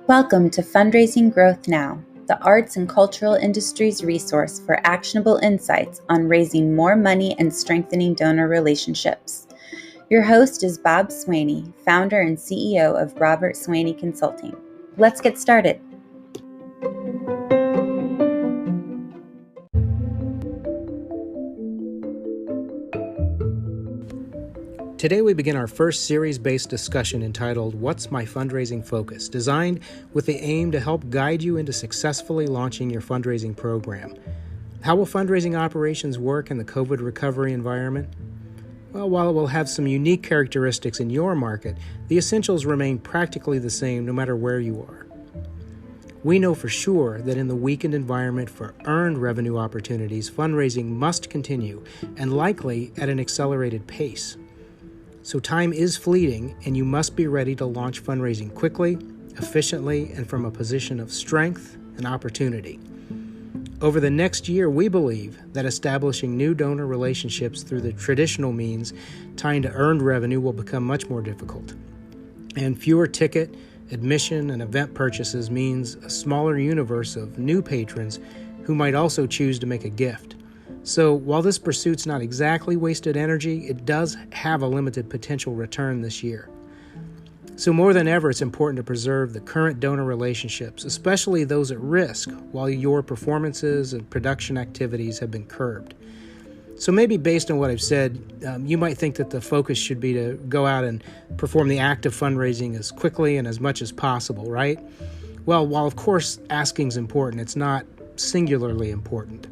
Welcome to Fundraising Growth Now, the arts and cultural industry's resource for actionable insights on raising more money and strengthening donor relationships. Your host is Bob Swaney, founder and CEO of Robert Swaney Consulting. Let's get started. Today we begin our first series-based discussion entitled What's My Fundraising Focus?, designed with the aim to help guide you into successfully launching your fundraising program. How will fundraising operations work in the COVID recovery environment? Well, while it will have some unique characteristics in your market, the essentials remain practically the same no matter where you are. We know for sure that in the weakened environment for earned revenue opportunities, fundraising must continue, and likely at an accelerated pace. So time is fleeting, and you must be ready to launch fundraising quickly, efficiently, and from a position of strength and opportunity. Over the next year, we believe that establishing new donor relationships through the traditional means tying to earned revenue will become much more difficult. And fewer ticket, admission, and event purchases means a smaller universe of new patrons who might also choose to make a gift. So while this pursuit's not exactly wasted energy, it does have a limited potential return this year. So more than ever, it's important to preserve the current donor relationships, especially those at risk, while your performances and production activities have been curbed. So maybe based on what I've said, you might think that the focus should be to go out and perform the act of fundraising as quickly and as much as possible, right? Well, while of course asking is important, it's not singularly important.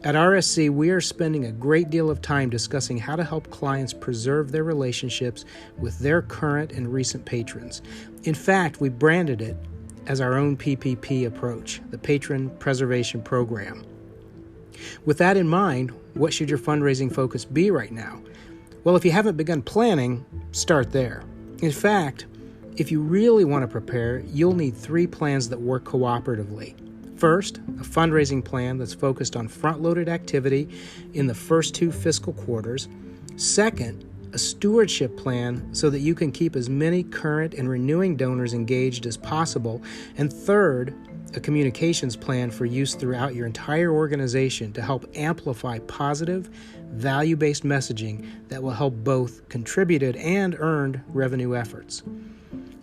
At RSC, we are spending a great deal of time discussing how to help clients preserve their relationships with their current and recent patrons. In fact, we branded it as our own PPP approach, the Patron Preservation Program. With that in mind, what should your fundraising focus be right now? Well, if you haven't begun planning, start there. In fact, if you really want to prepare, you'll need 3 plans that work cooperatively. First, a fundraising plan that's focused on front-loaded activity in the first 2 fiscal quarters. Second, a stewardship plan so that you can keep as many current and renewing donors engaged as possible. And third, a communications plan for use throughout your entire organization to help amplify positive, value-based messaging that will help both contributed and earned revenue efforts.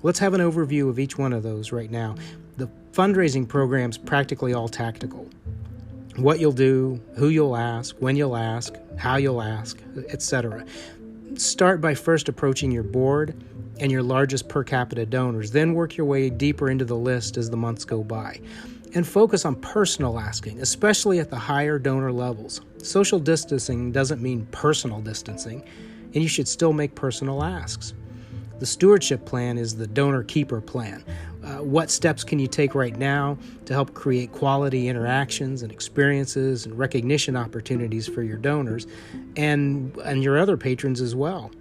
Let's have an overview of each one of those right now. The fundraising program's practically all tactical. What you'll do, who you'll ask, when you'll ask, how you'll ask, etc. Start by first approaching your board and your largest per capita donors, then work your way deeper into the list as the months go by. And focus on personal asking, especially at the higher donor levels. Social distancing doesn't mean personal distancing, and you should still make personal asks. The stewardship plan is the donor keeper plan. What steps can you take right now to help create quality interactions and experiences and recognition opportunities for your donors and your other patrons as well?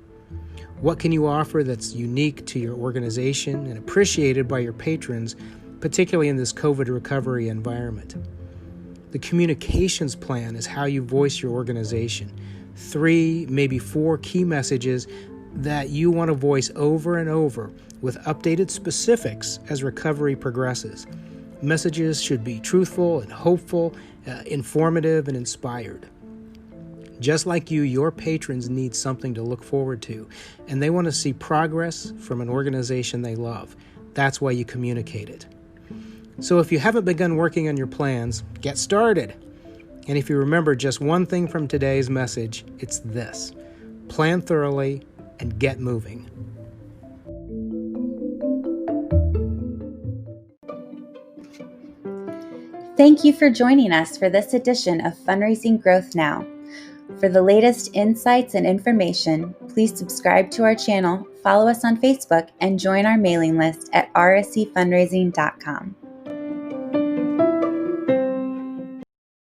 What can you offer that's unique to your organization and appreciated by your patrons, particularly in this COVID recovery environment? The communications plan is how you voice your organization. 3, maybe 4 key messages that you want to voice over and over with updated specifics as recovery progresses. Messages should be truthful and hopeful, informative and inspired. Just like you, your patrons need something to look forward to, and they want to see progress from an organization they love. That's why you communicate it. So if you haven't begun working on your plans, get started. And if you remember just one thing from today's message, it's this: plan thoroughly and get moving. Thank you for joining us for this edition of Fundraising Growth Now. For the latest insights and information, please subscribe to our channel, follow us on Facebook, and join our mailing list at rscfundraising.com.